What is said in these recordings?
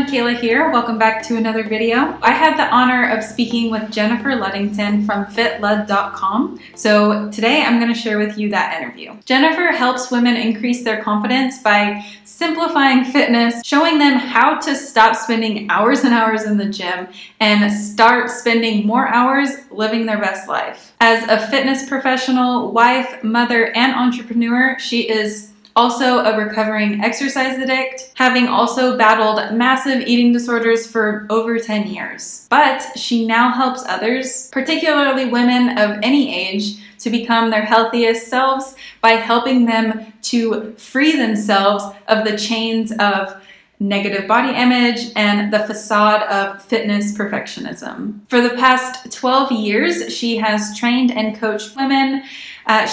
everyone, Kayla here. Welcome back to another video. I had the honor of speaking with Jennifer Ludington from fitlud.com. So today I'm going to share with you that interview. Jennifer helps women increase their confidence by simplifying fitness, showing them how to stop spending hours and hours in the gym and start spending more hours living their best life. As a fitness professional, wife, mother, and entrepreneur, she is also a recovering exercise addict, having also battled massive eating disorders for over 10 years. But she now helps others, particularly women of any age, to become their healthiest selves by helping them to free themselves of the chains of negative body image and the facade of fitness perfectionism. For the past 12 years, she has trained and coached women.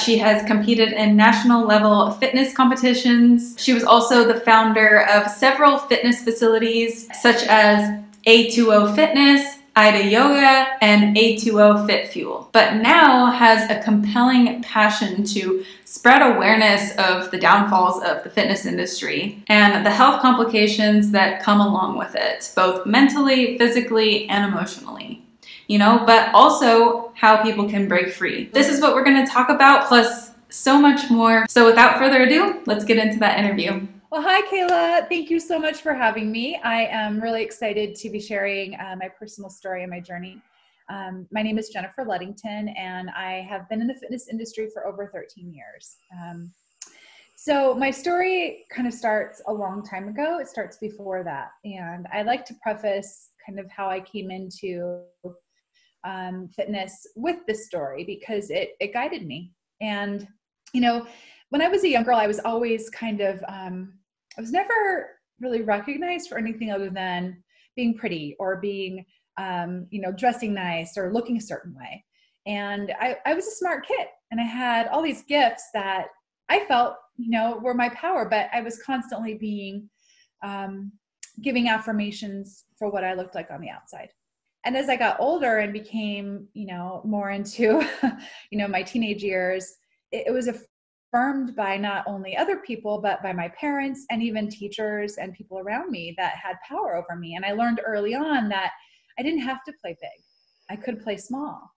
She has competed in national level fitness competitions. She was also the founder of several fitness facilities such as A2O Fitness, Ida Yoga, and A2O Fit Fuel, but now has a compelling passion to spread awareness of the downfalls of the fitness industry and the health complications that come along with it, both mentally, physically, and emotionally. But also how people can break free. This is what we're going to talk about, plus so much more. So without further ado, let's get into that interview. Well, hi, Kayla. Thank you so much for having me. I am really excited to be sharing my personal story and my journey. My name is Jennifer Ludington, and I have been in the fitness industry for over 13 years. So my story kind of starts a long time ago. It starts before that. And I like to preface kind of how I came into fitness with this story because it guided me. And, when I was a young girl, I was always kind of, I was never really recognized for anything other than being pretty or being, dressing nice or looking a certain way. And I was a smart kid, and I had all these gifts that I felt, were my power, but I was constantly being, giving affirmations for what I looked like on the outside. And as I got older and became, more into, my teenage years, it was affirmed by not only other people, but by my parents and even teachers and people around me that had power over me. And I learned early on that I didn't have to play big. I could play small,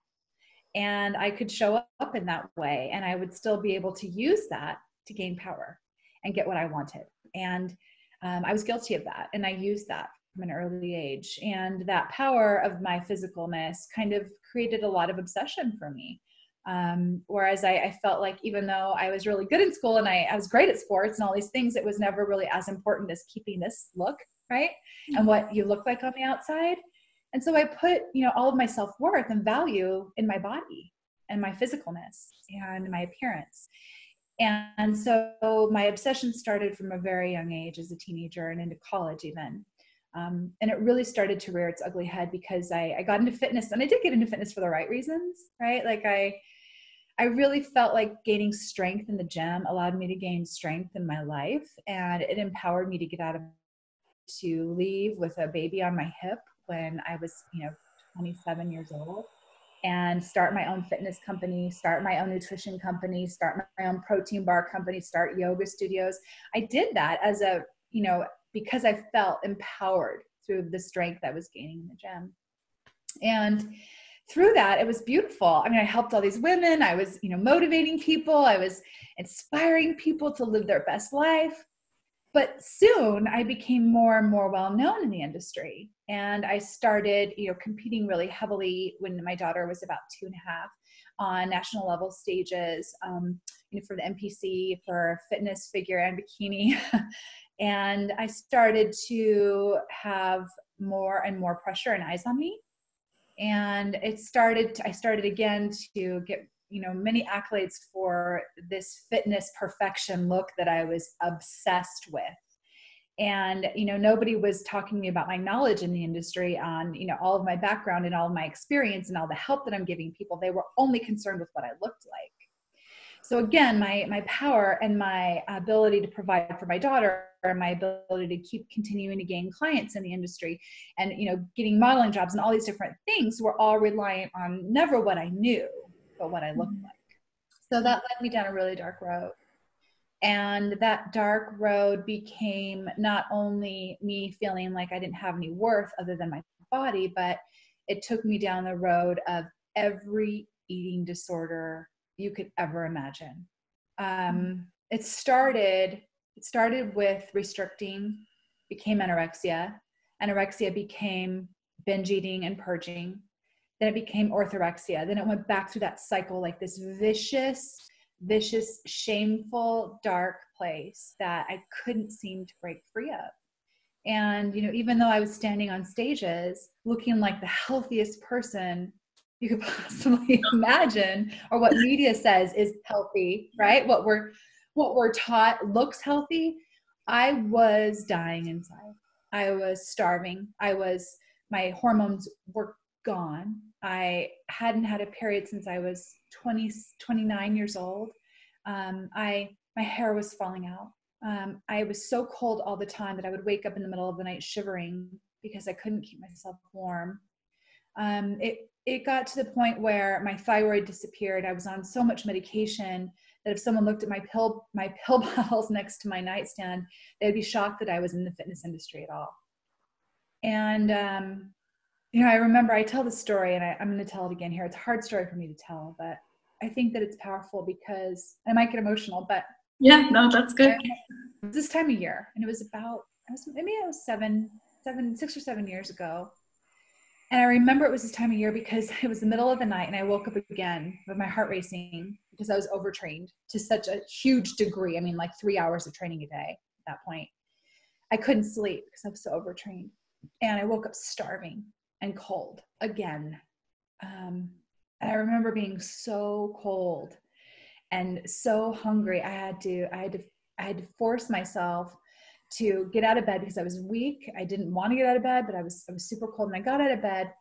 and I could show up in that way, and I would still be able to use that to gain power and get what I wanted. And I was guilty of that, and I used that from an early age. And that power of my physicalness kind of created a lot of obsession for me. Whereas I felt like even though I was really good in school and I was great at sports and all these things, it was never really as important as keeping this look, right? And what you look like on the outside. And so I put, all of my self-worth and value in my body and my physicalness and my appearance. And so my obsession started from a very young age as a teenager and into college even. And it really started to rear its ugly head because I got into fitness, and I did get into fitness for the right reasons, right? Like I really felt like gaining strength in the gym allowed me to gain strength in my life, and it empowered me to get out of to leave with a baby on my hip when I was, 27 years old, and start my own fitness company, start my own nutrition company, start my own protein bar company, start yoga studios. I did that as a, because I felt empowered through the strength I was gaining in the gym. And through that, it was beautiful. I mean, I helped all these women. I was, motivating people. I was inspiring people to live their best life. But soon I became more and more well-known in the industry. And I started, competing really heavily when my daughter was about 2.5 on national level stages, for the NPC, for fitness, figure, and bikini. And I started to have more and more pressure and eyes on me. And I started again to get, many accolades for this fitness perfection look that I was obsessed with. And, nobody was talking to me about my knowledge in the industry on, all of my background and all of my experience and all the help that I'm giving people. They were only concerned with what I looked like. So again, my power and my ability to provide for my daughter and my ability to keep continuing to gain clients in the industry and, getting modeling jobs and all these different things were all reliant on never what I knew, but what I looked like. So that led me down a really dark road. And that dark road became not only me feeling like I didn't have any worth other than my body, but it took me down the road of every eating disorder you could ever imagine. It started with restricting, became anorexia. Anorexia became binge eating and purging. Then it became orthorexia. Then it went back through that cycle, like this vicious, shameful, dark place that I couldn't seem to break free of. And, even though I was standing on stages looking like the healthiest person you could possibly imagine, or what media says is healthy, right? What we're taught looks healthy. I was dying inside. I was starving. My hormones were gone. I hadn't had a period since I was 29 years old. My hair was falling out. I was so cold all the time that I would wake up in the middle of the night shivering because I couldn't keep myself warm. It got to the point where my thyroid disappeared. I was on so much medication that if someone looked at my pill bottles next to my nightstand, they'd be shocked that I was in the fitness industry at all. And, I remember I tell this story, and I'm going to tell it again here. It's a hard story for me to tell, but I think that it's powerful because I might get emotional, but yeah, no, that's good. This time of year, and it was 6 or 7 years ago. And I remember it was this time of year because it was the middle of the night and I woke up again with my heart racing because I was overtrained to such a huge degree. I mean, like 3 hours of training a day at that point. I couldn't sleep because I was so overtrained. And I woke up starving and cold again. And I remember being so cold and so hungry. I had to force myself to get out of bed because I was weak. I didn't want to get out of bed, but I was super cold. And I got out of bed.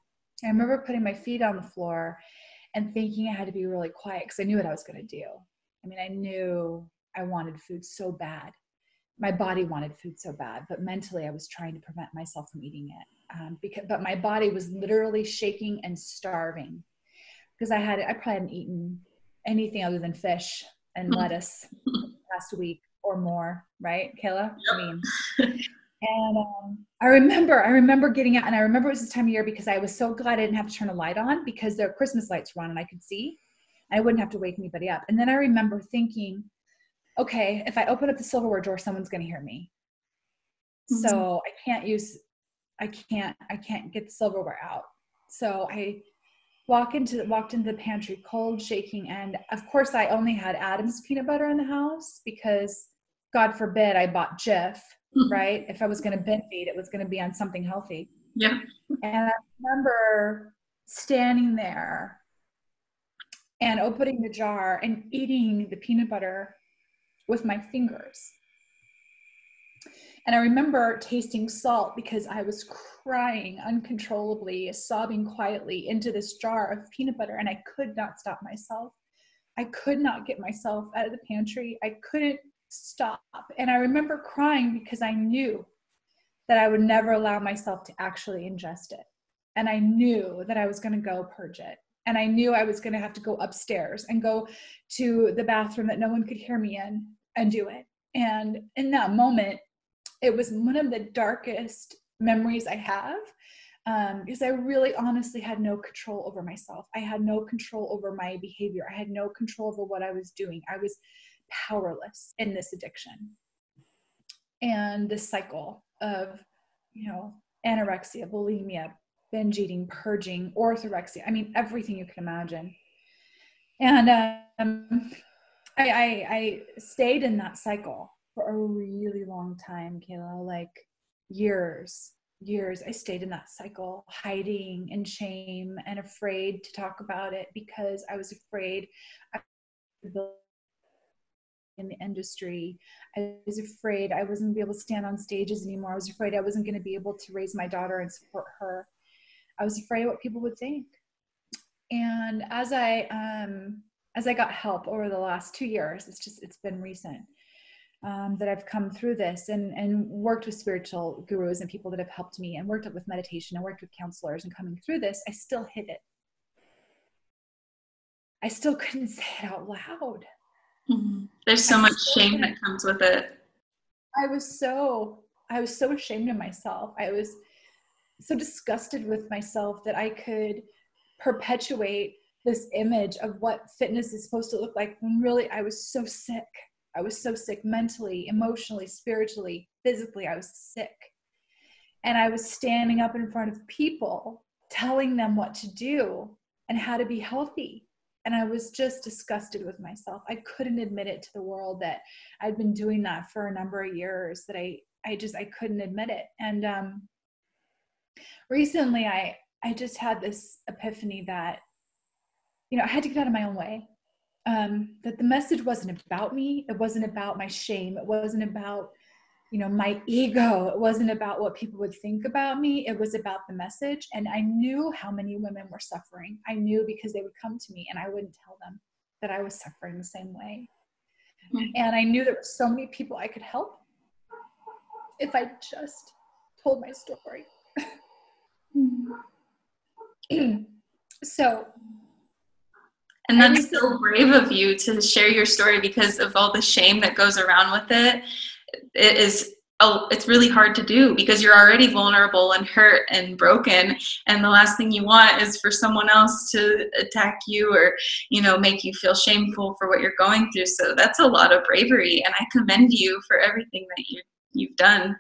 I remember putting my feet on the floor and thinking I had to be really quiet because I knew what I was going to do. I mean, I knew I wanted food so bad. My body wanted food so bad, but mentally I was trying to prevent myself from eating it. But my body was literally shaking and starving because I probably hadn't eaten anything other than fish and lettuce last week or more, right, Kayla? I mean, and I remember getting out, and I remember it was this time of year because I was so glad I didn't have to turn a light on because the Christmas lights were on and I could see. I wouldn't have to wake anybody up. And then I remember thinking, okay, if I open up the silverware drawer, someone's going to hear me. Mm-hmm. So I can't get the silverware out. So I walked into the pantry, cold, shaking. And of course I only had Adam's peanut butter in the house because God forbid I bought Jif, right? If I was going to binge eat, it was going to be on something healthy. Yeah. And I remember standing there and opening the jar and eating the peanut butter with my fingers. And I remember tasting salt because I was crying uncontrollably, sobbing quietly into this jar of peanut butter, and I could not stop myself. I could not get myself out of the pantry. I couldn't stop. And I remember crying because I knew that I would never allow myself to actually ingest it. And I knew that I was going to go purge it. And I knew I was going to have to go upstairs and go to the bathroom that no one could hear me in and do it. And in that moment, it was one of the darkest memories I have because I really honestly had no control over myself. I had no control over my behavior. I had no control over what I was doing. I was powerless in this addiction and this cycle of, anorexia, bulimia, binge eating, purging, orthorexia. I mean, everything you can imagine. And I stayed in that cycle for a really long time, Kayla, like years. I stayed in that cycle, hiding in shame and afraid to talk about it because I was afraid in the industry. I was afraid I wasn't going to be able to stand on stages anymore. I was afraid I wasn't going to be able to raise my daughter and support her. I was afraid of what people would think. And as I got help over the last 2 years, it's been recent that I've come through this and worked with spiritual gurus and people that have helped me and worked with meditation and worked with counselors and coming through this, I still hid it. I still couldn't say it out loud. There's so much shame that comes with it. I was so ashamed of myself. I was so disgusted with myself that I could perpetuate this image of what fitness is supposed to look like when really I was so sick. I was so sick mentally, emotionally, spiritually, physically. I was sick. And I was standing up in front of people telling them what to do and how to be healthy. And I was just disgusted with myself. I couldn't admit it to the world that I'd been doing that for a number of years, that I couldn't admit it. And recently I just had this epiphany that, I had to get out of my own way. That the message wasn't about me. It wasn't about my shame. It wasn't about, my ego. It wasn't about what people would think about me. It was about the message. And I knew how many women were suffering. I knew because they would come to me and I wouldn't tell them that I was suffering the same way. And I knew there were so many people I could help if I just told my story. So, and that's so brave of you to share your story, because of all the shame that goes around with it. It's really hard to do because you're already vulnerable and hurt and broken, and the last thing you want is for someone else to attack you or, make you feel shameful for what you're going through. So that's a lot of bravery, and I commend you for everything that you've done.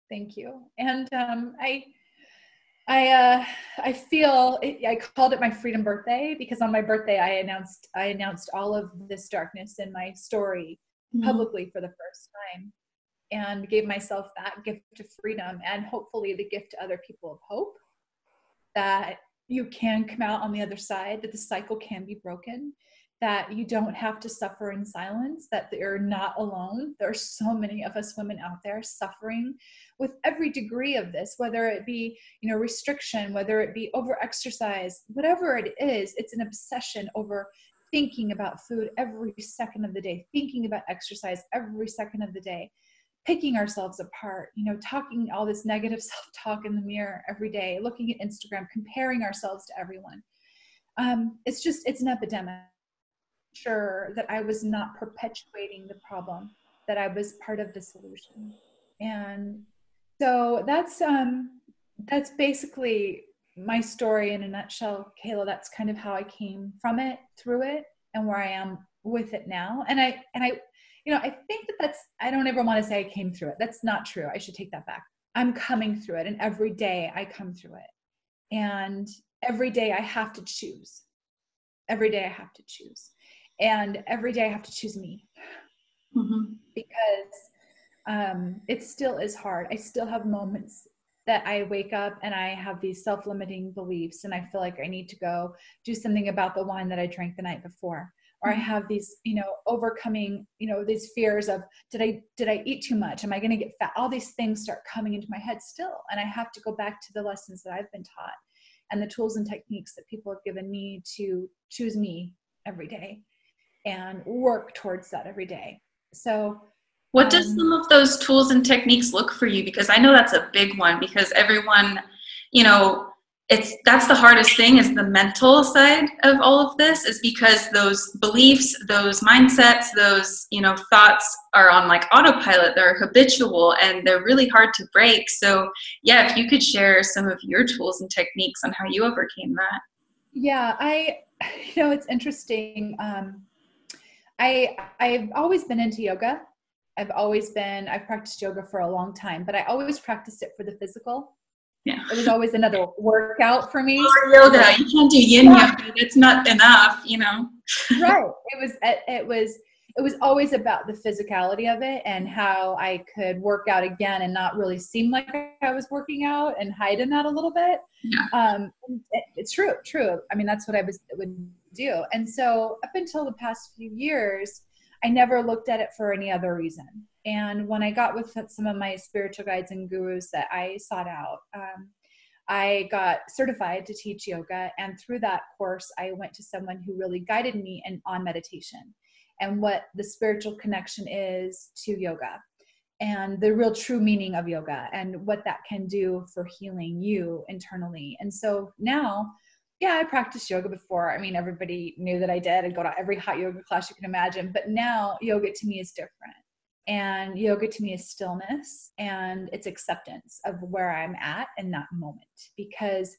Thank you. And I feel I called it my freedom birthday because on my birthday I announced all of this darkness in my story publicly for the first time, and gave myself that gift of freedom and hopefully the gift to other people of hope that you can come out on the other side, that the cycle can be broken, that you don't have to suffer in silence, that you're not alone. There are so many of us women out there suffering with every degree of this, whether it be, restriction, whether it be overexercise, whatever it is, it's an obsession over thinking about food every second of the day, thinking about exercise every second of the day, picking ourselves apart, talking all this negative self-talk in the mirror every day, looking at Instagram, comparing ourselves to everyone. It's an epidemic. Sure that I was not perpetuating the problem, that I was part of the solution. And so that's basically my story in a nutshell, Kayla. That's kind of how I came from it, through it, and where I am with it now. And I think I don't ever want to say I came through it. That's not true. I should take that back. I'm coming through it, and every day I come through it. And every day I have to choose. Every day I have to choose. And every day I have to choose me, because it still is hard. I still have moments that I wake up and I have these self-limiting beliefs and I feel like I need to go do something about the wine that I drank the night before. Or I have these, overcoming, these fears of, did I eat too much? Am I going to get fat? All these things start coming into my head still. And I have to go back to the lessons that I've been taught and the tools and techniques that people have given me to choose me every day and work towards that every day. So what does some of those tools and techniques look for you? Because I know that's a big one, because everyone, that's the hardest thing, is the mental side of all of this, is because those beliefs, those mindsets, those, thoughts are on like autopilot, they're habitual and they're really hard to break. So yeah, if you could share some of your tools and techniques on how you overcame that. Yeah, it's interesting. I've always been into yoga. I've practiced yoga for a long time, but I always practiced it for the physical. Yeah. It was always another workout for me. Or yoga. You can't do yin yoga. It's not enough, Right. It was always about the physicality of it and how I could work out again and not really seem like I was working out and hide in that a little bit. Yeah. It's true. I mean, that's what I would do. And so up until the past few years, I never looked at it for any other reason. And when I got with some of my spiritual guides and gurus that I sought out, I got certified to teach yoga. And through that course, I went to someone who really guided me on meditation and what the spiritual connection is to yoga and the real true meaning of yoga and what that can do for healing you internally. And so now, yeah, I practiced yoga before. I mean, everybody knew that I did. I'd go to every hot yoga class you can imagine. But now yoga to me is different. And yoga to me is stillness, and it's acceptance of where I'm at in that moment. Because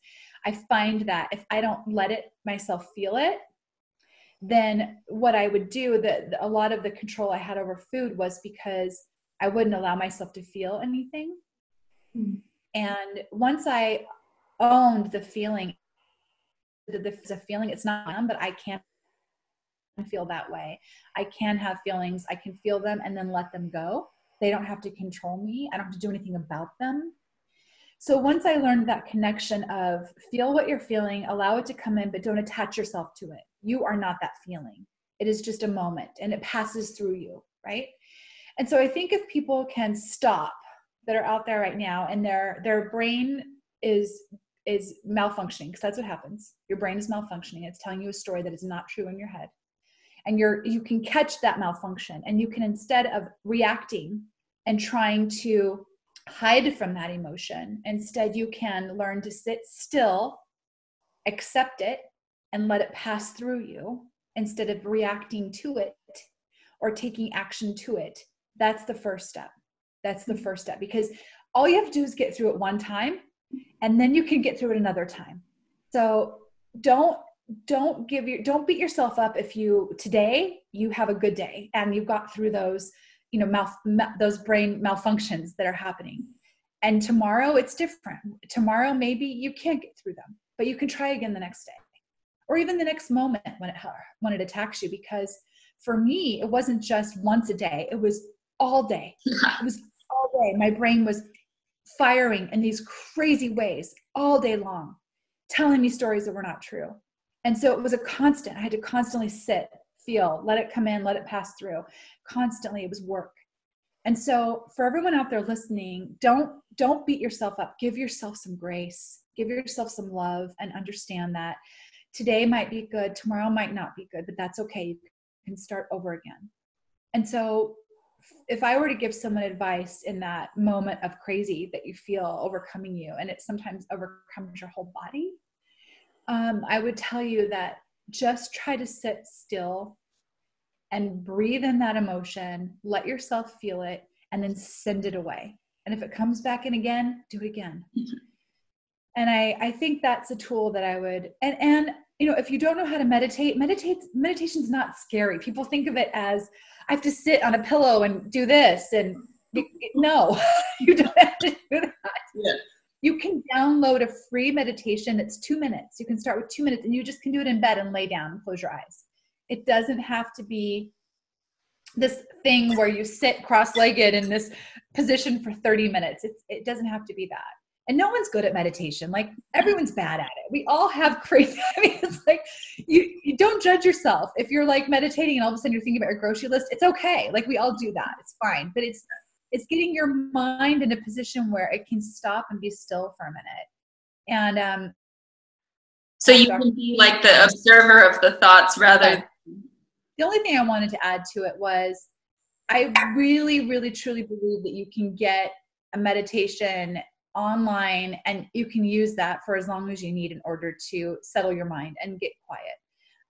I find that if I don't let it myself feel it, then what I would do, a lot of the control I had over food was because I wouldn't allow myself to feel anything. Mm. And once I owned the feeling, there's a feeling, it's not mine, but I can feel that way. I can have feelings, I can feel them and then let them go. They don't have to control me. I don't have to do anything about them. So once I learned that connection of feel what you're feeling, allow it to come in, but don't attach yourself to it. You are not that feeling. It is just a moment and it passes through you, right? And so I think if people can stop, that are out there right now, and their brain is malfunctioning, because that's what happens. Your brain is malfunctioning. It's telling you a story that is not true in your head. And you can catch that malfunction, and you can, instead of reacting and trying to hide from that emotion, instead you can learn to sit still, accept it, and let it pass through you instead of reacting to it or taking action to it. That's the first step. That's the first step, because all you have to do is get through it one time, and then you can get through it another time. So don't beat yourself up if today you have a good day and you got through those, those brain malfunctions that are happening. And tomorrow it's different. Tomorrow, maybe you can't get through them, but you can try again the next day, or even the next moment when it attacks you. Because for me, it wasn't just once a day. It was all day. It was all day. My brain was firing in these crazy ways all day long, telling me stories that were not true. And so it was a constant. I had to constantly sit, feel, let it come in, let it pass through. Constantly, it was work. And so for everyone out there listening, don't beat yourself up. Give yourself some grace. Give yourself some love, and understand that today might be good, tomorrow might not be good, but that's okay. You can start over again. And so if I were to give someone advice in that moment of crazy that you feel overcoming you, and it sometimes overcomes your whole body, I would tell you that just try to sit still and breathe in that emotion, let yourself feel it, and then send it away. And if it comes back in again, do it again. Mm-hmm. And I think that's a tool that I would, and if you don't know how to meditation's not scary. People think of it as, I have to sit on a pillow and do this. And no, you don't have to do that. Yeah. You can download a free meditation. It's 2 minutes. You can start with 2 minutes, and you just can do it in bed and lay down and close your eyes. It doesn't have to be this thing where you sit cross-legged in this position for 30 minutes. It doesn't have to be that. And no one's good at meditation. Like, everyone's bad at it. We all have crazy, it's like, you don't judge yourself. If you're like meditating and all of a sudden you're thinking about your grocery list, it's okay. Like, we all do that. It's fine. But it's getting your mind in a position where it can stop and be still for a minute. And so you can be like the observer of the thoughts rather. The only thing I wanted to add to it was, I really, really, truly believe that you can get a meditation online, and you can use that for as long as you need in order to settle your mind and get quiet.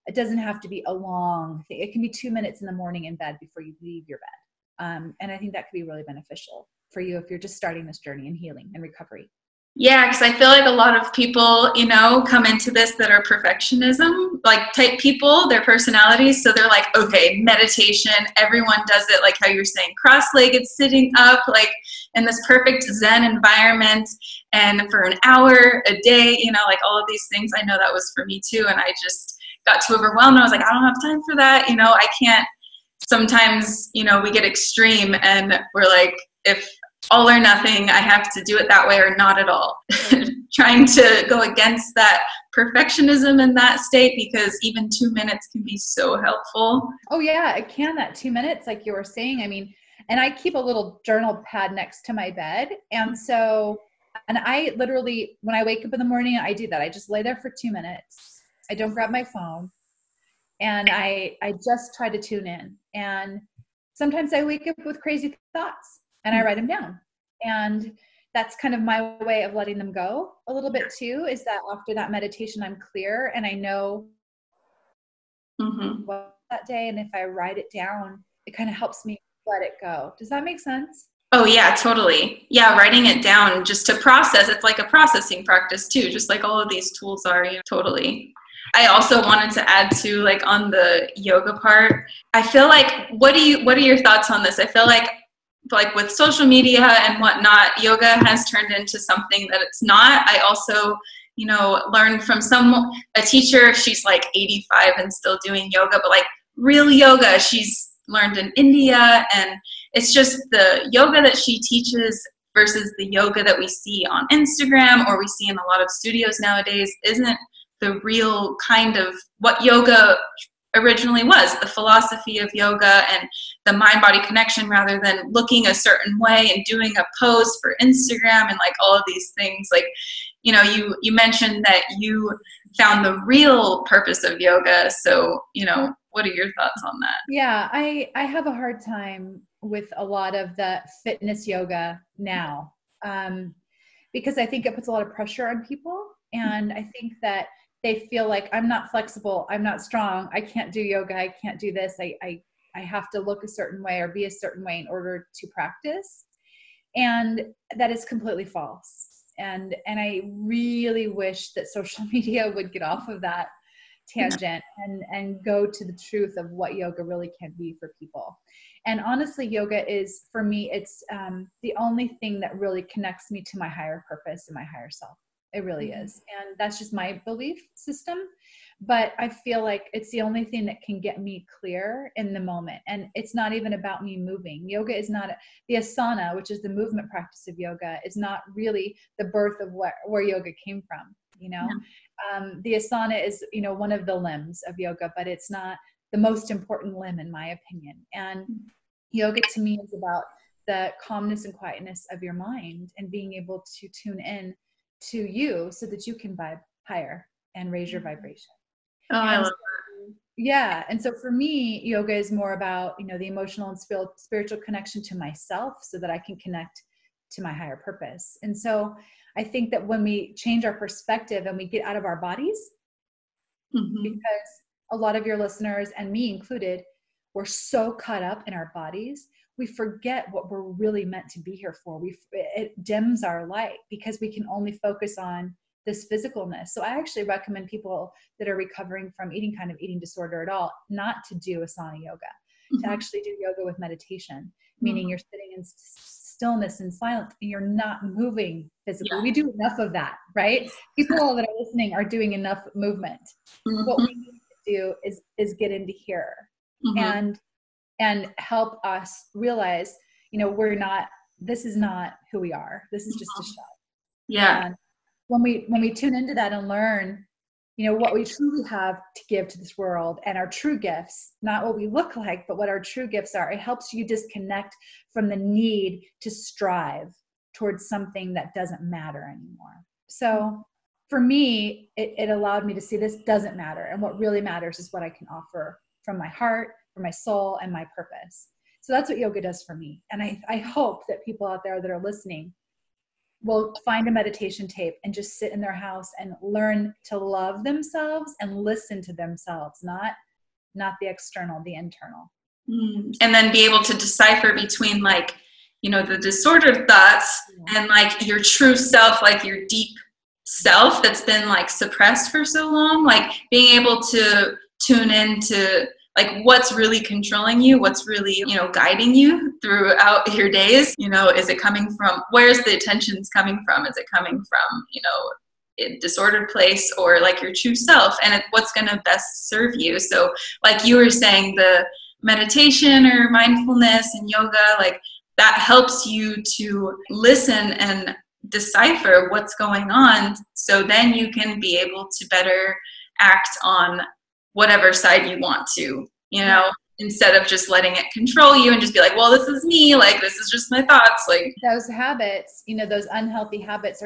It doesn't have to be a long thing. It can be 2 minutes in the morning in bed before you leave your bed. And I think that could be really beneficial for you if you're just starting this journey in healing and recovery. Yeah, because I feel like a lot of people, come into this that are perfectionism, like type people, their personalities. So they're like, okay, meditation, everyone does it, like how you're saying, cross-legged, sitting up, like in this perfect Zen environment, and for an hour a day, like all of these things. I know that was for me too, and I just got too overwhelmed. I was like, I don't have time for that. I can't. Sometimes, we get extreme, and we're like, if all or nothing, I have to do it that way or not at all. Trying to go against that perfectionism in that state, because even 2 minutes can be so helpful. Oh yeah, it can, that 2 minutes, like you were saying. I mean, and I keep a little journal pad next to my bed. And so, and I literally, when I wake up in the morning, I do that. I just lay there for 2 minutes. I don't grab my phone. And I just try to tune in. And sometimes I wake up with crazy thoughts, and I write them down. And that's kind of my way of letting them go a little bit too, is that after that meditation, I'm clear and I know what that day. And if I write it down, it kind of helps me let it go. Does that make sense? Oh yeah, totally. Yeah, writing it down just to process. It's like a processing practice too, just like all of these tools are. Yeah, totally. I also wanted to add to, like, on the yoga part. I feel like, what are your thoughts on this? I feel like with social media and whatnot, yoga has turned into something that it's not. I also, learned from a teacher. She's like 85 and still doing yoga, but like real yoga, she's learned in India, and it's just the yoga that she teaches versus the yoga that we see on Instagram or we see in a lot of studios nowadays isn't the real kind of what yoga originally was, the philosophy of yoga and the mind-body connection, rather than looking a certain way and doing a pose for Instagram and like all of these things. Like, you mentioned that you found the real purpose of yoga. So, what are your thoughts on that? Yeah, I have a hard time with a lot of the fitness yoga now, because I think it puts a lot of pressure on people. And I think that they feel like, I'm not flexible, I'm not strong, I can't do yoga, I can't do this, I have to look a certain way or be a certain way in order to practice. And that is completely false. And I really wish that social media would get off of that tangent and go to the truth of what yoga really can be for people. And honestly, yoga is, for me, it's the only thing that really connects me to my higher purpose and my higher self. It really is. And that's just my belief system. But I feel like it's the only thing that can get me clear in the moment. And it's not even about me moving. Yoga is not, the asana, which is the movement practice of yoga, is not really the birth of where yoga came from, The asana is, one of the limbs of yoga, but it's not the most important limb in my opinion. And yoga to me is about the calmness and quietness of your mind and being able to tune in to you so that you can vibe higher and raise your vibration. Oh, I love that. Yeah. And so for me, yoga is more about, the emotional and spiritual connection to myself so that I can connect to my higher purpose. And so I think that when we change our perspective and we get out of our bodies, because a lot of your listeners, and me included, we're so caught up in our bodies, we forget what we're really meant to be here for. It dims our light because we can only focus on this physicalness. So I actually recommend people that are recovering from any kind of eating disorder at all, not to do asana yoga, to actually do yoga with meditation, meaning you're sitting in stillness and silence and you're not moving physically. We do enough of that, right? People that are listening are doing enough movement. What we need to do is get into here and help us realize, this is not who we are. This is just a show. Yeah. And when we tune into that and learn, what we truly have to give to this world and our true gifts, not what we look like, but what our true gifts are, it helps you disconnect from the need to strive towards something that doesn't matter anymore. So for me, it allowed me to see this doesn't matter. And what really matters is what I can offer from my heart, from my soul, and my purpose. So that's what yoga does for me. And I hope that people out there that are listening will find a meditation tape and just sit in their house and learn to love themselves and listen to themselves, not the external, the internal. And then be able to decipher between, like, the disordered thoughts and like your true self, like your deep self that's been like suppressed for so long, like being able to tune into like what's really controlling you, what's really, guiding you throughout your days. Is it coming from, where's the attention's coming from? Is it coming from, a disordered place or like your true self, and what's going to best serve you? So like you were saying, the meditation or mindfulness and yoga, like that helps you to listen and decipher what's going on. So then you can be able to better act on whatever side you want to, instead of just letting it control you and just be like, well, this is me, like this is just my thoughts. Like those habits, those unhealthy habits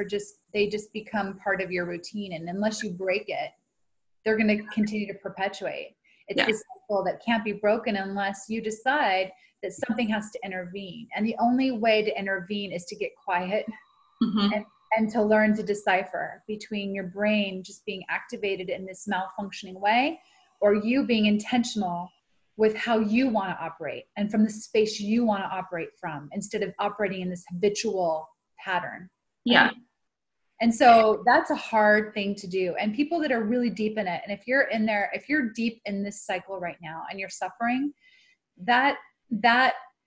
they just become part of your routine. And unless you break it, they're going to continue to perpetuate. It's this cycle that can't be broken unless you decide that something has to intervene. And the only way to intervene is to get quiet Mm-hmm. And to learn to decipher between your brain just being activated in this malfunctioning way, or you being intentional with how you want to operate and from the space you want to operate from, instead of operating in this habitual pattern. Yeah. Right? And so that's a hard thing to do. And people that are really deep in it, and if you're in there, if you're deep in this cycle right now and you're suffering, that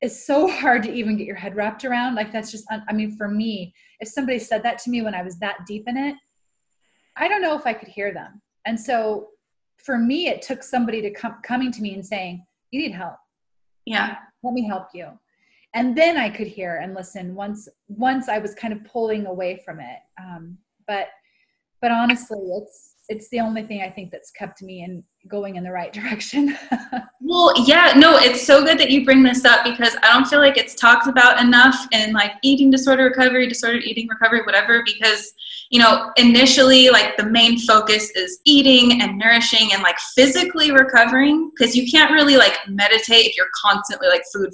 is so hard to even get your head wrapped around. Like, that's just, I mean, for me, if somebody said that to me when I was that deep in it, I don't know if I could hear them. And so for me, it took somebody to coming to me and saying, you need help. Yeah. Let me help you. And then I could hear and listen once I was kind of pulling away from it. But honestly, it's the only thing I think that's kept me in going in the right direction. Well, yeah, no, it's so good that you bring this up, because I don't feel like it's talked about enough in like eating disorder recovery, disordered eating recovery, whatever, because, you know, initially like the main focus is eating and nourishing and like physically recovering, because you can't really like meditate if you're constantly like food.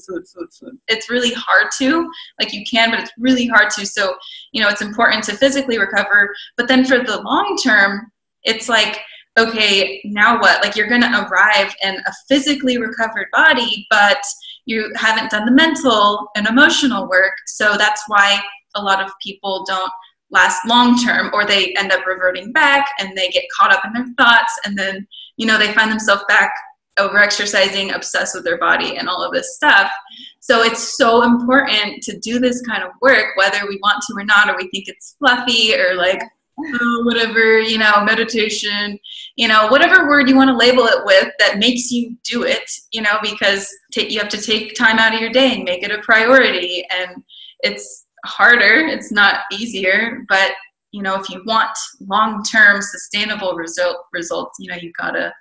It's really hard to, like, you can, but it's really hard to. So, you know, it's important to physically recover, but then for the long term, it's like, okay, now what? Like, you're going to arrive in a physically recovered body, but you haven't done the mental and emotional work. So that's why a lot of people don't last long term, or they end up reverting back and they get caught up in their thoughts. And then, you know, they find themselves back over exercising, obsessed with their body and all of this stuff. So it's so important to do this kind of work, whether we want to or not, or we think it's fluffy or like, oh, whatever, you know, meditation, you know, whatever word you want to label it with that makes you do it, you know, because you have to take time out of your day and make it a priority. And it's harder. It's not easier. But, you know, if you want long-term sustainable results, you know, you got to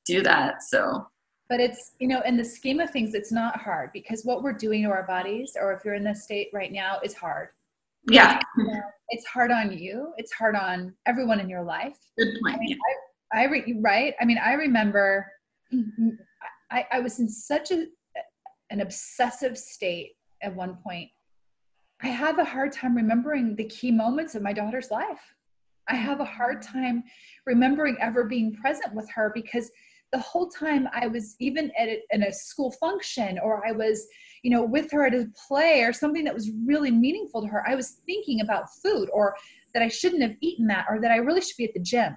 do that. So. But it's, you know, in the scheme of things, it's not hard, because what we're doing to our bodies, or if you're in this state right now, is hard. Yeah. It's hard on you. It's hard on everyone in your life. Good point. Right. I mean, I remember I was in such an obsessive state at one point. I have a hard time remembering the key moments of my daughter's life. I have a hard time remembering ever being present with her, because the whole time I was even in a school function, or I was, you know, with her at a play or something that was really meaningful to her, I was thinking about food, or that I shouldn't have eaten that, or that I really should be at the gym,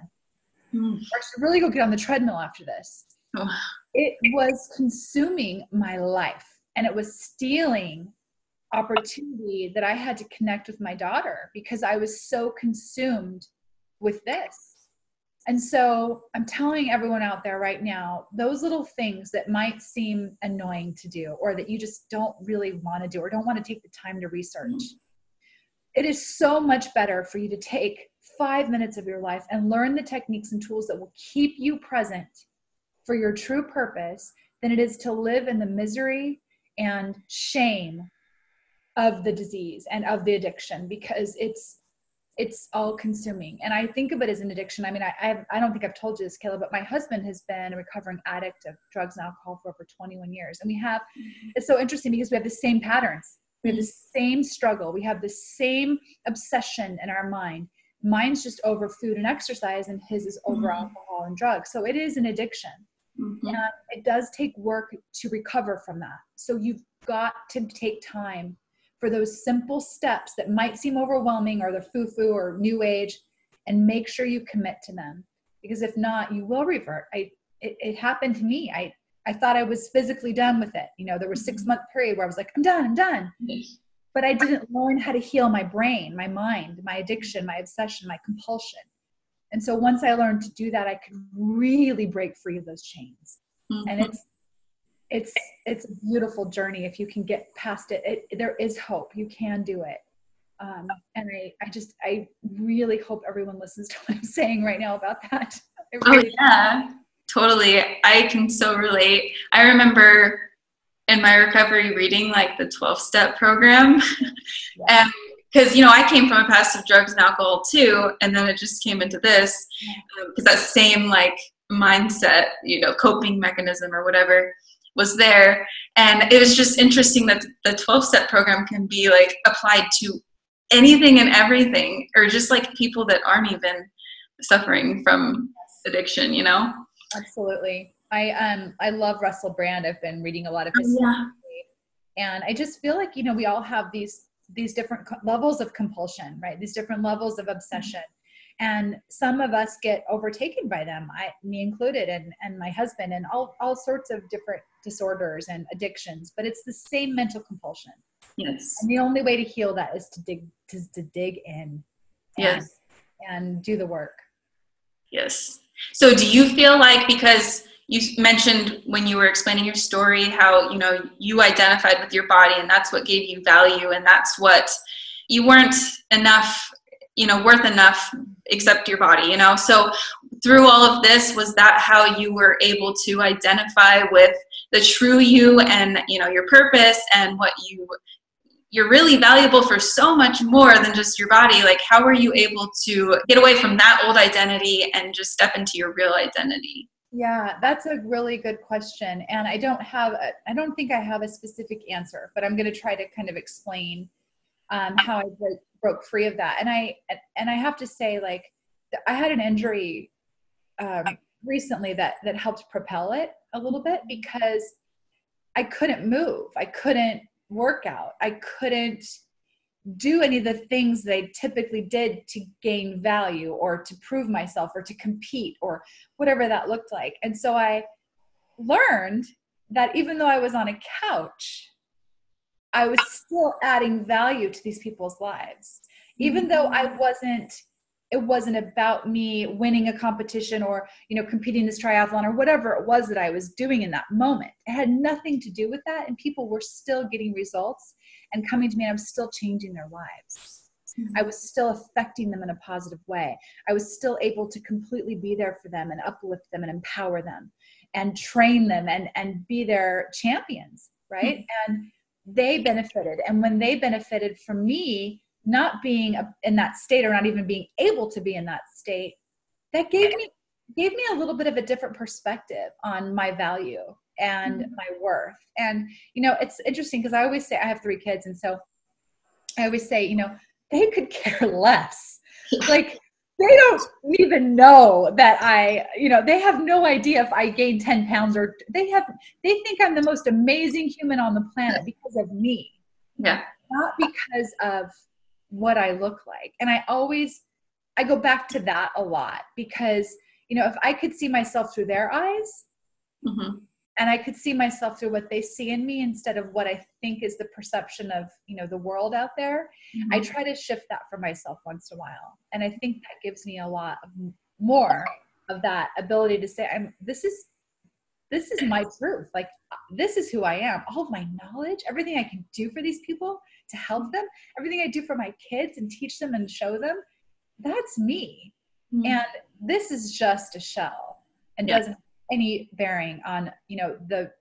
or I should really go get on the treadmill after this. Oh. It was consuming my life, and it was stealing opportunity that I had to connect with my daughter, because I was so consumed with this. And so I'm telling everyone out there right now, those little things that might seem annoying to do, or that you just don't really want to do, or don't want to take the time to research, it is so much better for you to take 5 minutes of your life and learn the techniques and tools that will keep you present for your true purpose, than it is to live in the misery and shame of the disease and of the addiction, because it's all consuming. And I think of it as an addiction. I mean, I don't think I've told you this, Kayla, but my husband has been a recovering addict of drugs and alcohol for over 21 years. And it's so interesting, because we have the same patterns. We have the same struggle. We have the same obsession in our mind. Mine's just over food and exercise, and his is over alcohol and drugs. So it is an addiction. And it does take work to recover from that. So you've got to take time for those simple steps that might seem overwhelming, or the foo-foo or new age, and make sure you commit to them. Because if not, you will revert. It happened to me. I thought I was physically done with it. You know, there was a 6-month period where I was like, I'm done. But I didn't learn how to heal my brain, my mind, my addiction, my obsession, my compulsion. And so once I learned to do that, I could really break free of those chains. And it's a beautiful journey if you can get past it. There is hope. You can do it. And I really hope everyone listens to what I'm saying right now about that. Oh yeah, totally. I can so relate. I remember in my recovery reading like the 12-step program. And because, you know, I came from a past of drugs and alcohol too. And then it just came into this, because that same like mindset, you know, coping mechanism or whatever was there. And it was just interesting that the 12-step program can be like applied to anything and everything, or just like people that aren't even suffering from addiction, you know? Absolutely. I love Russell Brand. I've been reading a lot of Oh, his stuff, yeah. and I just feel like, you know, we all have these different levels of compulsion, right? These different levels of obsession. And some of us get overtaken by them, me included, and my husband, and all sorts of different disorders and addictions, but it's the same mental compulsion. Yes. And the only way to heal that is to dig in Yes. and do the work. Yes. So do you feel like, because you mentioned when you were explaining your story, how, you know, you identified with your body and that's what gave you value, and that's what you weren't enough, you know, worth enough except your body, you know? So through all of this, was that how you were able to identify with the true you and, you know, your purpose and what you're really valuable for so much more than just your body? Like, how were you able to get away from that old identity and just step into your real identity? Yeah, that's a really good question. And I don't think I have a specific answer, but I'm going to try to kind of explain how I broke free of that. And I have to say, like, I had an injury recently that helped propel it a little bit, because I couldn't move. I couldn't work out. I couldn't do any of the things that I typically did to gain value or to prove myself or to compete or whatever that looked like. And so I learned that even though I was on a couch, I was still adding value to these people's lives. Even though it wasn't about me winning a competition or, you know, competing in this triathlon or whatever it was that I was doing in that moment. It had nothing to do with that. And people were still getting results and coming to me, and I was still changing their lives. I was still affecting them in a positive way. I was still able to completely be there for them and uplift them and empower them and train them and be their champions, right? And they benefited. And when they benefited from me not being in that state, or not even being able to be in that state, that gave me a little bit of a different perspective on my value and my worth. And, you know, it's interesting because I always say, I have 3 kids. And so I always say, you know, they could care less. Like, they don't even know that you know, they have no idea if I gain 10 pounds, or they think I'm the most amazing human on the planet because of me. Yeah. Not because of what I look like. And I go back to that a lot, because, you know, if I could see myself through their eyes, and I could see myself through what they see in me instead of what I think is the perception of, you know, the world out there, I try to shift that for myself once in a while. And I think that gives me a lot more of that ability to say, this is my truth. Like, this is who I am. All of my knowledge, everything I can do for these people to help them, everything I do for my kids and teach them and show them, that's me. And this is just a shell, and doesn't have any bearing on, you know, the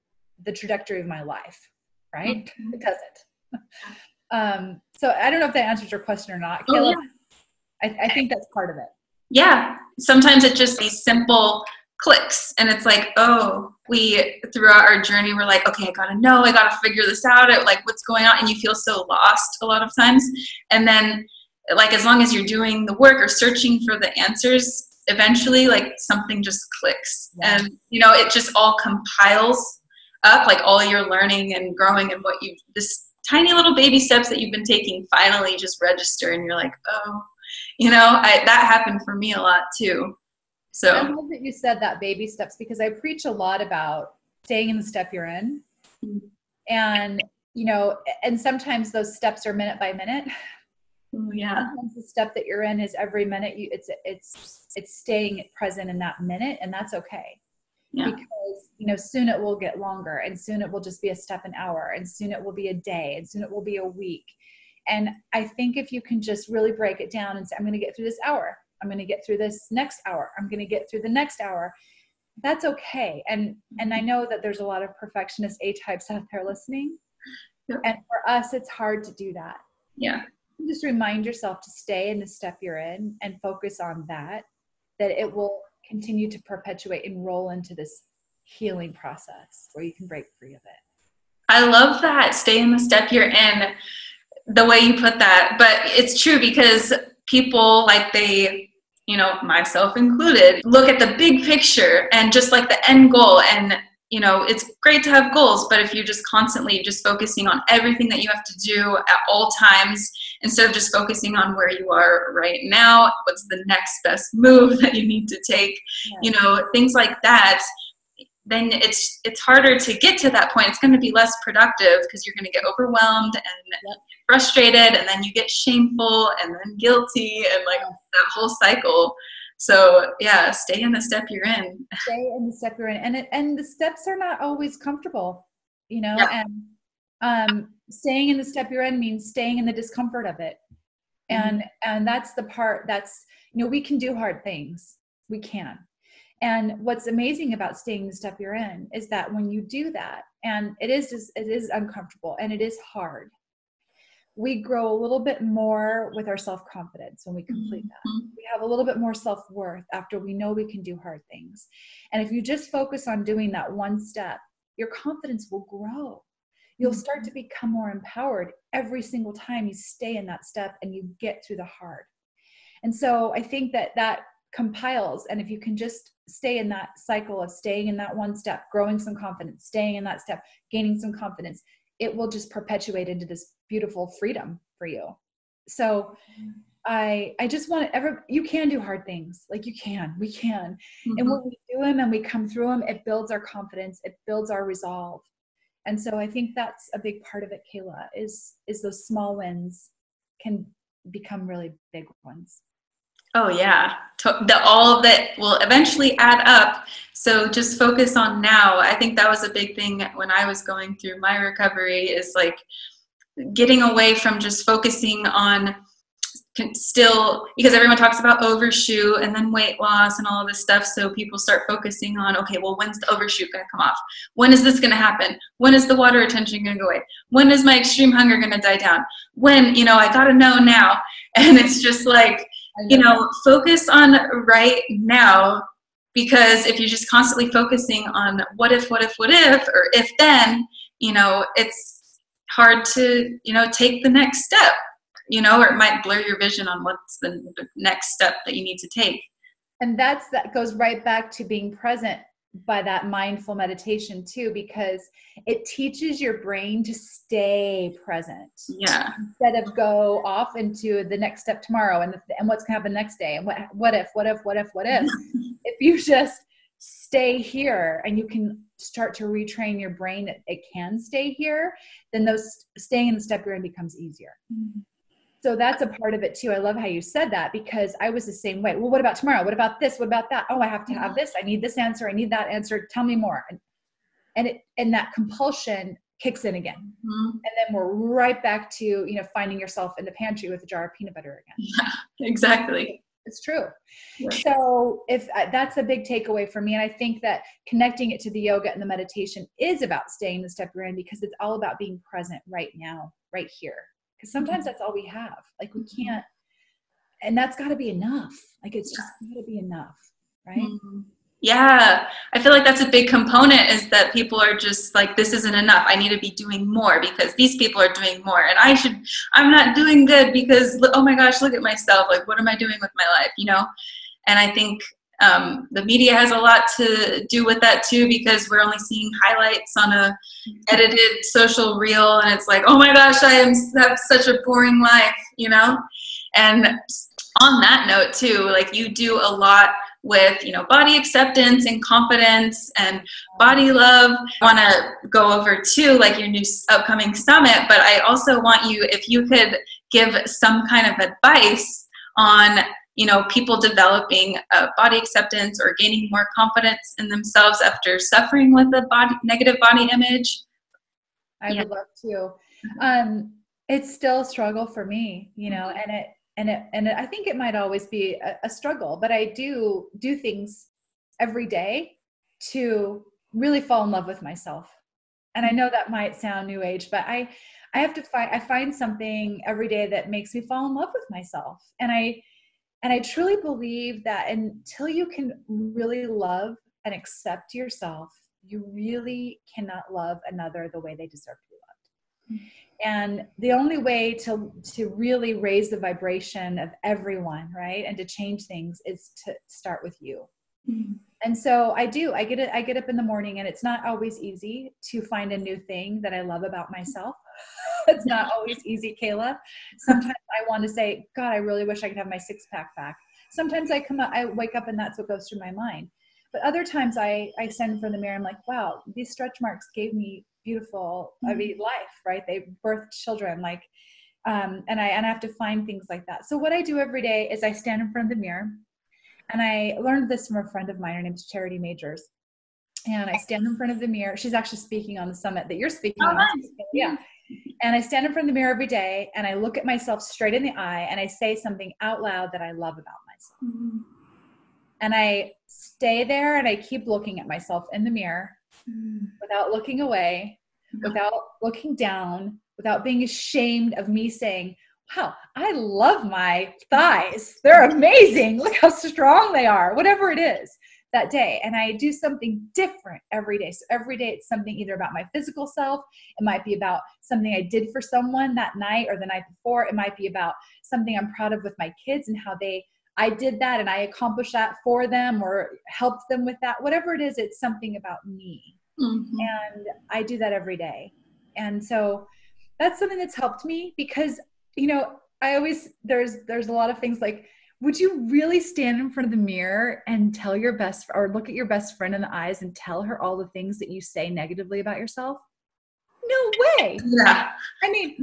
trajectory of my life, right? It doesn't. So I don't know if that answers your question or not, Caleb. I think that's part of it. Yeah. Sometimes it's just these simple clicks, and it's like, oh, throughout our journey, we're like, okay, I gotta figure this out, like, what's going on, and you feel so lost a lot of times. And then, like, as long as you're doing the work or searching for the answers, eventually, like, something just clicks. And, you know, it just all compiles up, like, all your learning and growing, and this tiny little baby steps that you've been taking finally just register, and you're like, oh, you know, that happened for me a lot too. So I love that you said that, baby steps, because I preach a lot about staying in the step you're in. And, you know, and sometimes those steps are minute by minute. Sometimes the step that you're in is every minute. It's staying present in that minute, and that's okay. Because, you know, soon it will get longer, and soon it will just be a step an hour, and soon it will be a day, and soon it will be a week. And I think if you can just really break it down and say, I'm going to get through this hour, I'm going to get through this next hour, I'm going to get through the next hour, that's okay. And I know that there's a lot of perfectionist A-types out there listening. And for us, it's hard to do that. Just remind yourself to stay in the step you're in and focus on that it will continue to perpetuate and roll into this healing process where you can break free of it. I love that. Stay in the step you're in. the way you put that, but it's true because people like they, myself included, look at the big picture and just like the end goal. And, it's great to have goals, but if you're just constantly just focusing on everything that you have to do at all times, instead of just focusing on where you are right now, what's the next best move that you need to take, things like that, then it's harder to get to that point. It's going to be less productive because you're going to get overwhelmed and frustrated, and then you get shameful and then guilty and like that whole cycle. So yeah, stay in the step you're in. Stay in the step you're in. And the steps are not always comfortable, and staying in the step you're in means staying in the discomfort of it. And that's the part that's, we can do hard things. We can. And what's amazing about staying in the step you're in is that when you do that, and it is uncomfortable and it is hard, we grow a little bit more with our self-confidence when we complete that. We have a little bit more self-worth after we know we can do hard things. And if you just focus on doing that one step, your confidence will grow. You'll start to become more empowered every single time you stay in that step and you get through the hard. And so I think that compiles, and if you can just stay in that cycle of staying in that one step, growing some confidence, staying in that step, gaining some confidence, it will just perpetuate into this beautiful freedom for you. So I just want you can do hard things. Like we can. And when we do them and we come through them, it builds our confidence. It builds our resolve. And so I think that's a big part of it, Kayla, is those small wins can become really big ones. Oh yeah, all of that will eventually add up. So just focus on now. I think that was a big thing when I was going through my recovery, is like getting away from just focusing on still, because everyone talks about overshoot and then weight loss and all of this stuff. So people start focusing on, okay, well, when's the overshoot going to come off? When is this going to happen? When is the water retention going to go away? When is my extreme hunger going to die down? When, I got to know now. And it's just like, focus on right now, because if you're just constantly focusing on what if, or if then, it's hard to, take the next step, or it might blur your vision on what's the next step that you need to take. And that goes right back to being present by that mindful meditation too, because it teaches your brain to stay present. Yeah. Instead of go off into the next step tomorrow and what's going to happen next day and what if. If you just stay here and you can start to retrain your brain that it can stay here, then those staying in the step you're in becomes easier. So that's a part of it too. I love how you said that, because I was the same way. Well, what about tomorrow? What about this? What about that? Oh, I have to have this. I need this answer. I need that answer. Tell me more. And that compulsion kicks in again. And then we're right back to, finding yourself in the pantry with a jar of peanut butter again. Yeah, exactly. It's true. Yeah. So if that's a big takeaway for me. And I think that connecting it to the yoga and the meditation is about staying in the step you're in, because it's all about being present right now, right here. Because sometimes that's all we have. Like we can't, and that's got to be enough. Like it's just got to be enough, right? Yeah, I feel like that's a big component, is that people are just like, this isn't enough. I need to be doing more because these people are doing more, and I'm not doing good because, oh my gosh, look at myself. Like, what am I doing with my life? And I think the media has a lot to do with that too, because we're only seeing highlights on a edited social reel, and it's like, oh my gosh, I have such a boring life, And on that note too, like you do a lot with, body acceptance and confidence and body love. I want to go over too, like your new upcoming summit, but I also want you, if you could give some kind of advice on, people developing body acceptance or gaining more confidence in themselves after suffering with a negative body image. I would love to. It's still a struggle for me, and I think it might always be a struggle, but I do things every day to really fall in love with myself. And I know that might sound new age, but I find something every day that makes me fall in love with myself. And I truly believe that until you can really love and accept yourself, you really cannot love another the way they deserve to be loved. And the only way to really raise the vibration of everyone, right, and to change things is to start with you. Mm-hmm. And so I get up in the morning, and it's not always easy to find a new thing that I love about myself. It's not always easy, Kayla. Sometimes I want to say, God, I really wish I could have my six-pack back. Sometimes I wake up and that's what goes through my mind. But other times I stand in front of the mirror, I'm like, wow, these stretch marks gave me beautiful, life, right? They birthed children, like, and I have to find things like that. So what I do every day is I stand in front of the mirror, and I learned this from a friend of mine. Her name's Charity Majors. And I stand in front of the mirror. She's actually speaking on the summit that you're speaking on. Nice. Yeah. And I stand in front of the mirror every day, and I look at myself straight in the eye, and I say something out loud that I love about myself. Mm-hmm. And I stay there, and I keep looking at myself in the mirror without looking away, without looking down, without being ashamed of me saying, wow, I love my thighs. They're amazing. Look how strong they are, whatever it is that day. And I do something different every day. So every day it's something either about my physical self. It might be about something I did for someone that night or the night before. It might be about something I'm proud of with my kids and how I did that and I accomplished that for them or helped them with that. Whatever it is, it's something about me. Mm-hmm. And I do that every day. And so that's something that's helped me because, I always, there's a lot of things like, would you really stand in front of the mirror and tell or look at your best friend in the eyes and tell her all the things that you say negatively about yourself? No way. Yeah. There's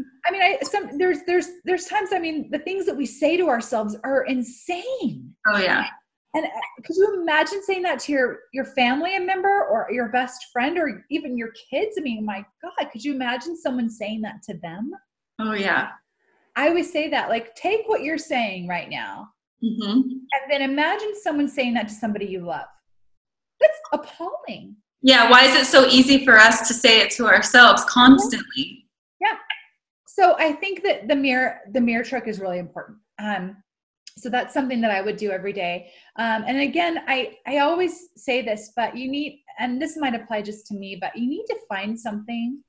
times, the things that we say to ourselves are insane. Oh yeah. And could you imagine saying that to your family member or your best friend or even your kids? My God, could you imagine someone saying that to them? Oh yeah. I always say that, like, take what you're saying right now and then imagine someone saying that to somebody you love. That's appalling. Yeah. Why is it so easy for us to say it to ourselves constantly? Yeah. So I think that the mirror trick is really important. So that's something that I would do every day. And again, I always say this, but you need, and this might apply just to me, but you need to find something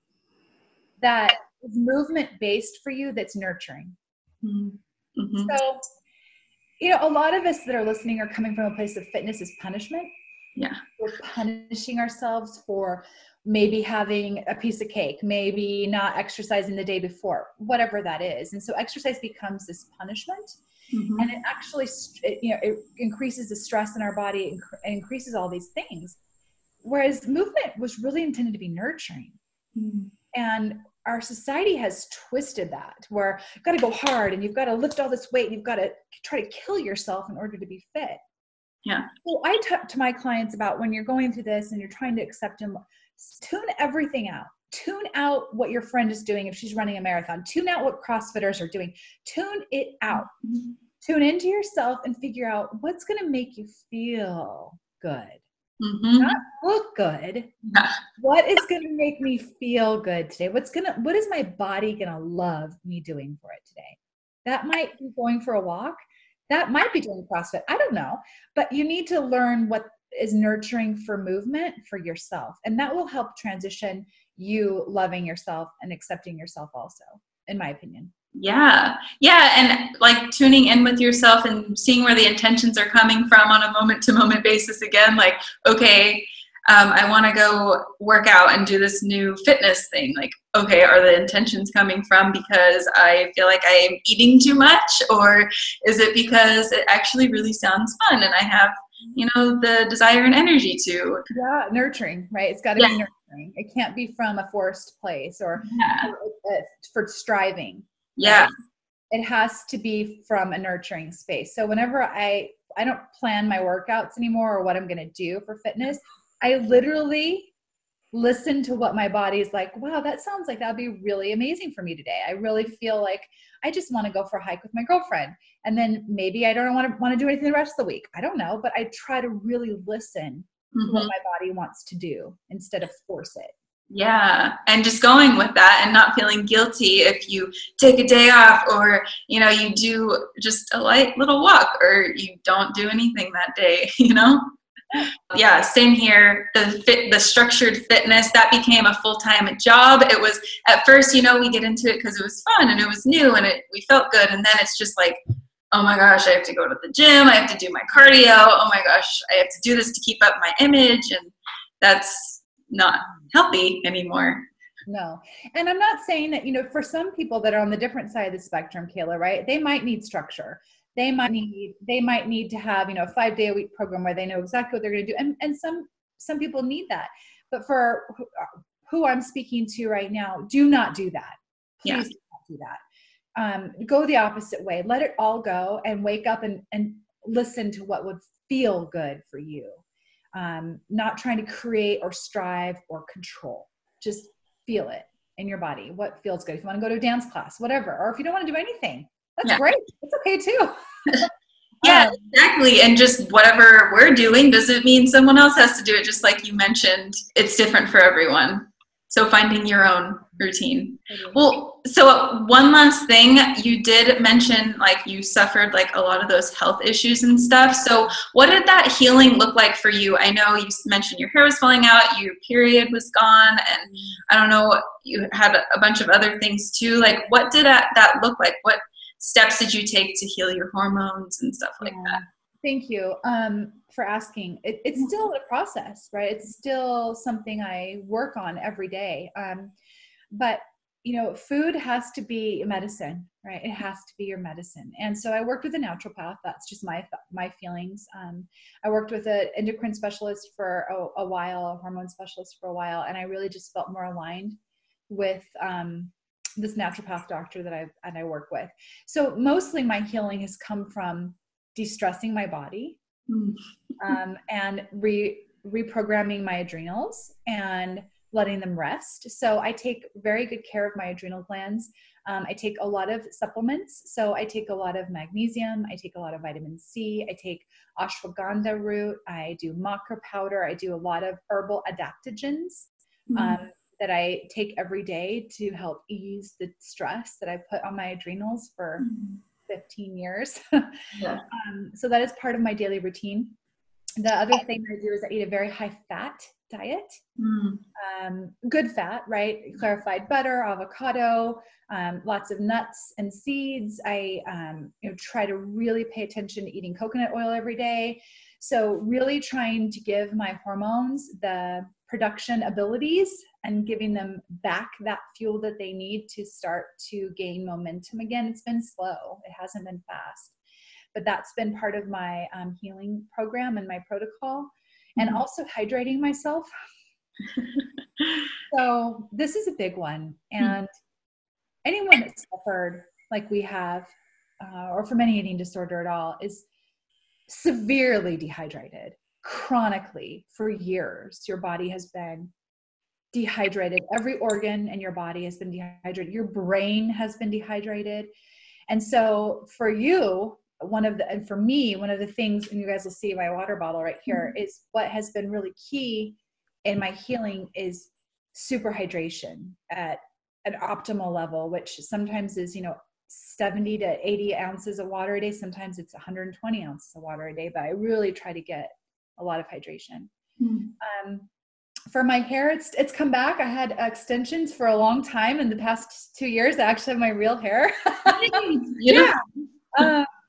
that is movement based for you that's nurturing. Mm-hmm. So, a lot of us that are listening are coming from a place of fitness as punishment. Yeah. We're punishing ourselves for maybe having a piece of cake, maybe not exercising the day before, whatever that is. And so exercise becomes this punishment. Mm-hmm. And it actually, it increases the stress in our body and increases all these things. Whereas movement was really intended to be nurturing. Mm-hmm. And our society has twisted that where you've got to go hard and you've got to lift all this weight and you've got to try to kill yourself in order to be fit. Yeah. So I talk to my clients about when you're going through this and you're trying to accept them, tune everything out. Tune out what your friend is doing if she's running a marathon. Tune out what CrossFitters are doing. Tune it out. Mm-hmm. Tune into yourself and figure out what's going to make you feel good. Mm-hmm. Not look good. Yeah. What is going to make me feel good today? What is my body going to love me doing for it today? That might be going for a walk. That might be doing CrossFit. I don't know. But you need to learn what is nurturing for movement for yourself. And that will help transition you loving yourself and accepting yourself also, in my opinion. Yeah. Yeah. And like tuning in with yourself and seeing where the intentions are coming from on a moment to moment basis again, like, okay, I want to go work out and do this new fitness thing. Like, okay, are the intentions coming from because I feel like I am eating too much, or is it because it actually really sounds fun and I have, the desire and energy to? Yeah. Nurturing, right? It's got to be nurturing. It can't be from a forced place or for striving. Yeah. Right? It has to be from a nurturing space. So whenever I don't plan my workouts anymore or what I'm going to do for fitness, I literally listen to what my body is like. Wow, that sounds like that'd be really amazing for me today. I really feel like I just want to go for a hike with my girlfriend. And then maybe I don't want to do anything the rest of the week. I don't know, but I try to really listen to what my body wants to do instead of force it. Yeah. And just going with that and not feeling guilty if you take a day off or, you do just a light little walk or you don't do anything that day, Yeah, same here. The structured fitness, that became a full-time job. It was, at first, we get into it because it was fun and it was new and we felt good. And then it's just like, oh my gosh, I have to go to the gym. I have to do my cardio. Oh my gosh, I have to do this to keep up my image. And that's not healthy anymore. No. And I'm not saying that, for some people that are on the different side of the spectrum, Kayla, right? They might need structure. They might need to have, a 5-day-a-week program where they know exactly what they're going to do. And some people need that. But for who I'm speaking to right now, do not do that. Please do not do that. Go the opposite way. Let it all go and wake up and listen to what would feel good for you. Not trying to create or strive or control. Just feel it in your body. What feels good? If you want to go to a dance class, whatever. Or if you don't want to do anything, that's great. It's okay too. Yeah, exactly. And just whatever we're doing doesn't mean someone else has to do it. Just like you mentioned, it's different for everyone. So finding your own routine. Well, so one last thing, you did mention like you suffered like a lot of those health issues and stuff. So what did that healing look like for you? I know you mentioned your hair was falling out, your period was gone, and I don't know, you had a bunch of other things too. Like what did that look like? What steps did you take to heal your hormones and stuff like that? Thank you for asking. It's still a process, right? It's still something I work on every day. But food has to be medicine, right? It has to be your medicine. And so I worked with a naturopath. That's just my feelings. I worked with an endocrine specialist for a while, a hormone specialist for a while, and I really just felt more aligned with this naturopath doctor that I work with. So mostly my healing has come from de-stressing my body and reprogramming my adrenals and letting them rest. So I take very good care of my adrenal glands. I take a lot of supplements. So I take a lot of magnesium. I take a lot of vitamin C. I take ashwagandha root. I do maca powder. I do a lot of herbal adaptogens that I take every day to help ease the stress that I put on my adrenals for 15 years. So that is part of my daily routine. The other thing I do is I eat a very high fat diet, good fat, right? Clarified butter, avocado, lots of nuts and seeds. I try to really pay attention to eating coconut oil every day. So really trying to give my hormones the production abilities and giving them back that fuel that they need to start to gain momentum again. It's been slow. It hasn't been fast, but that's been part of my healing program and my protocol, and also hydrating myself. So this is a big one. And anyone that's suffered like we have, or from any eating disorder at all, is severely dehydrated, chronically for years. Your body has been dehydrated. Every organ in your body has been dehydrated. Your brain has been dehydrated. And so for you, and for me, one of the things, and you guys will see my water bottle right here, is what has been really key in my healing is super hydration at an optimal level, which sometimes is, 70 to 80 ounces of water a day. Sometimes it's 120 ounces of water a day, but I really try to get a lot of hydration. For my hair, it's come back. I had extensions for a long time. In the past 2 years, I actually have my real hair. Yeah.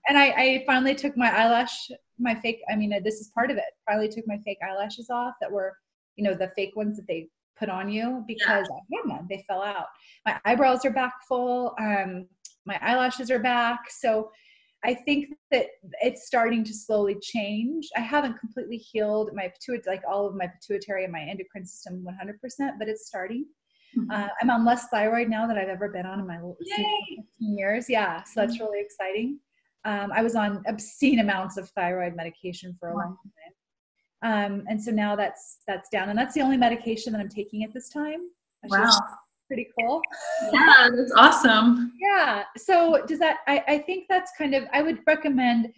And I finally took this is part of it. Finally took my fake eyelashes off that were, the fake ones that they put on you, because I had none. They fell out. My eyebrows are back full. My eyelashes are back. So I think that it's starting to slowly change. I haven't completely healed my all of my pituitary and my endocrine system 100%, but it's starting. I'm on less thyroid now than I've ever been on in my 15 years. Yeah. So that's really exciting. I was on obscene amounts of thyroid medication for a long time. And so now that's down, and that's the only medication that I'm taking at this time. Wow. Pretty cool. Yeah, that's awesome. Yeah. So I think that's I would recommend,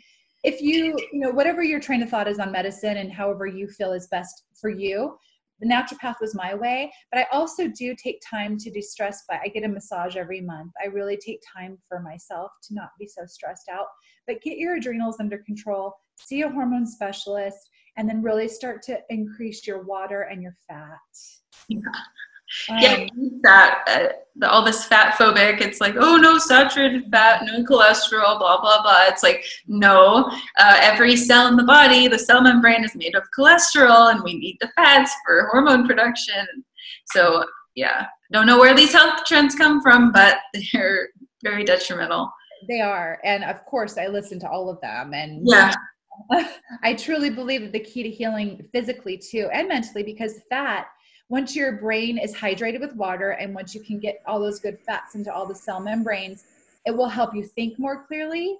if you, whatever your train of thought is on medicine and however you feel is best for you, the naturopath was my way, but I also do take time to de-stress. I get a massage every month. I really take time for myself to not be so stressed out, but get your adrenals under control, see a hormone specialist, and then really start to increase your water and your fat. Yeah. Yeah, that all this fat phobic. It's like, oh no, saturated fat, no cholesterol, blah blah blah. It's like, no, every cell in the body, the cell membrane is made of cholesterol, and we need the fats for hormone production. So yeah, don't know where these health trends come from, but they're very detrimental. They are, and of course, I listen to all of them, and yeah. I truly believe that the key to healing physically too and mentally, because fat, once your brain is hydrated with water and once you can get all those good fats into all the cell membranes, it will help you think more clearly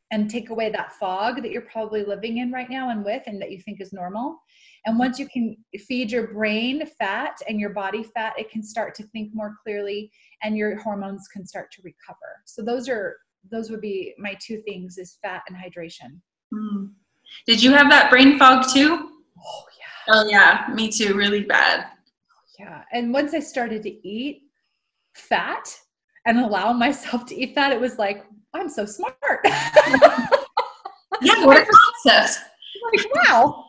and take away that fog that you're probably living in right now and that you think is normal. And once you can feed your brain fat and your body fat, it can start to think more clearly and your hormones can start to recover. So those would be my two things, is fat and hydration. Mm. Did you have that brain fog too? Oh yeah. Oh yeah, me too, really bad. Yeah. And once I started to eat fat and allow myself to eat fat, it was like, I'm so smart. Yeah, what a concept. Like, wow,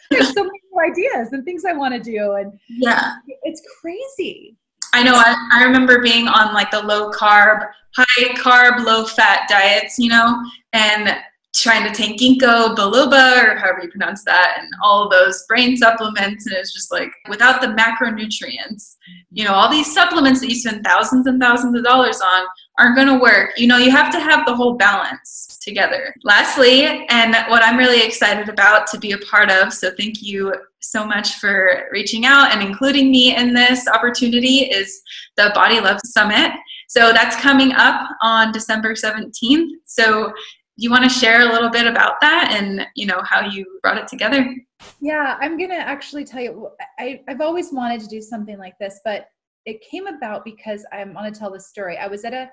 there's so many new ideas and things I want to do. And yeah, it's crazy. I know. I remember being on like the low carb, high carb, low fat diets, and trying to take ginkgo biloba, or however you pronounce that, and all those brain supplements. And it's just like, without the macronutrients, all these supplements that you spend thousands and thousands of dollars on aren't going to work. You have to have the whole balance together. Lastly, and what I'm really excited about to be a part of, so thank you so much for reaching out and including me in this opportunity, is the Body Love Summit. So that's coming up on December 17th. So you want to share a little bit about that and, how you brought it together? Yeah, I'm going to actually tell you, I've always wanted to do something like this, but it came about because I want to tell this story. I was at a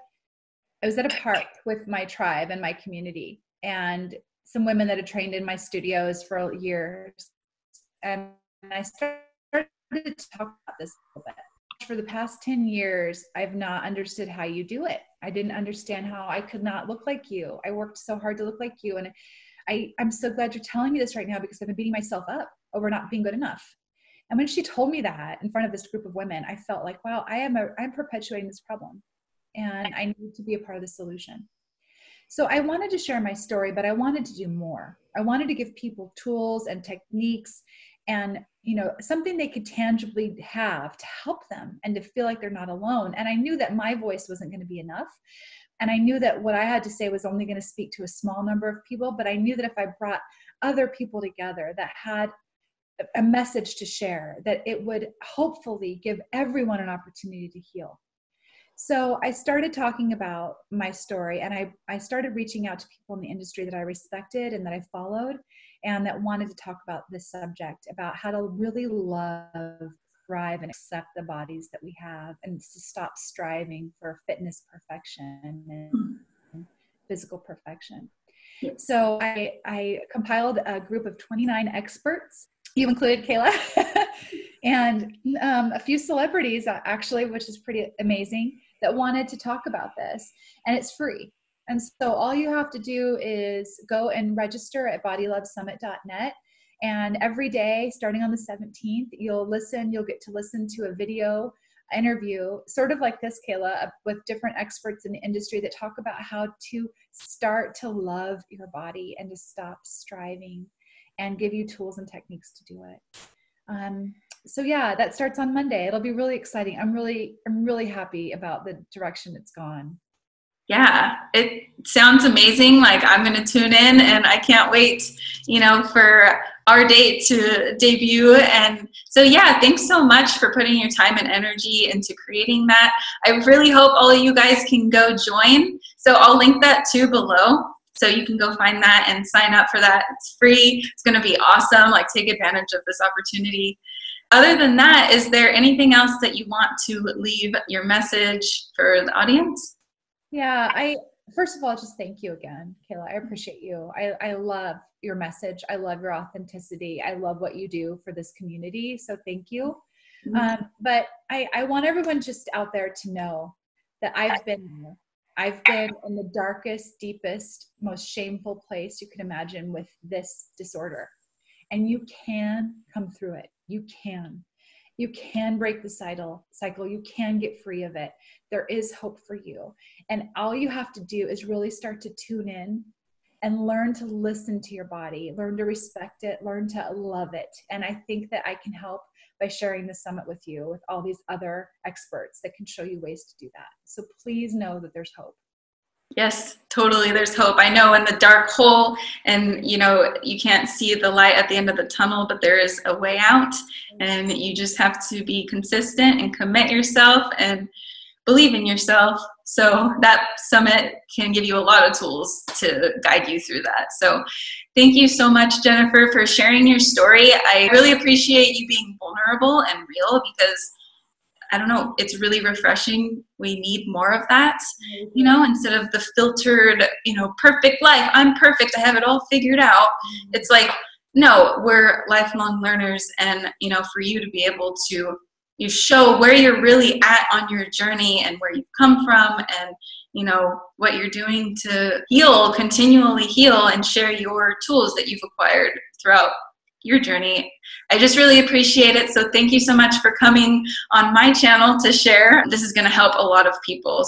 park with my tribe and my community, and some women that had trained in my studios for years. And I started to talk about this a little bit. For the past 10 years, I've not understood how you do it. I didn't understand how I could not look like you. I worked so hard to look like you. And I'm so glad you're telling me this right now, because I've been beating myself up over not being good enough. And when she told me that in front of this group of women, I felt like, wow, I'm perpetuating this problem, and I need to be a part of the solution. So I wanted to share my story, but I wanted to do more. I wanted to give people tools and techniques and, something they could tangibly have to help them and to feel like they're not alone. And I knew that my voice wasn't going to be enough. And I knew that what I had to say was only going to speak to a small number of people. But I knew that if I brought other people together that had a message to share, that it would hopefully give everyone an opportunity to heal. So I started talking about my story, and I started reaching out to people in the industry that I respected and that I followed, and that wanted to talk about this subject, about how to really love, thrive, and accept the bodies that we have, and to stop striving for fitness perfection and physical perfection. So I compiled a group of 29 experts. You included Kayla, and a few celebrities actually, which is pretty amazing, that wanted to talk about this, and it's free. And so all you have to do is go and register at bodylovesummit.net. And every day, starting on the 17th, you'll get to listen to a video interview, sort of like this, Kayla, with different experts in the industry that talk about how to start to love your body and to stop striving, and give you tools and techniques to do it. So yeah, that starts on Monday. It'll be really exciting. I'm really happy about the direction it's gone. Yeah, it sounds amazing. Like, I'm going to tune in, and I can't wait, for our date to debut. And so, yeah, thanks so much for putting your time and energy into creating that. I really hope all of you guys can go join. So I'll link that too below, so you can go find that and sign up for that. It's free. It's going to be awesome. Like, take advantage of this opportunity. Other than that, is there anything else that you want to leave your message for the audience? Yeah, first of all, just thank you again, Kayla. I appreciate you. I love your message. I love your authenticity. I love what you do for this community. So thank you. But I want everyone just out there to know that I've been in the darkest, deepest, most shameful place you can imagine with this disorder. and you can come through it. You can. You can break the cycle. You can get free of it. There is hope for you. And all you have to do is really start to tune in and learn to listen to your body, learn to respect it, learn to love it. And I think that I can help by sharing the summit with you, with all these other experts that can show you ways to do that. So please know that there's hope. Yes, totally. There's hope. I know in the dark hole, and you can't see the light at the end of the tunnel, but there is a way out, and you just have to be consistent and commit yourself and believe in yourself. So that summit can give you a lot of tools to guide you through that. So thank you so much, Jennifer, for sharing your story. I really appreciate you being vulnerable and real, because I don't know, it's really refreshing. We need more of that, instead of the filtered, perfect life. I'm perfect. I have it all figured out. It's like, no, we're lifelong learners. And, for you to be able to show where you're really at on your journey and where you've come from, and, what you're doing to heal, continually heal, and share your tools that you've acquired throughout your journey. I just really appreciate it. So thank you so much for coming on my channel to share. This is going to help a lot of people.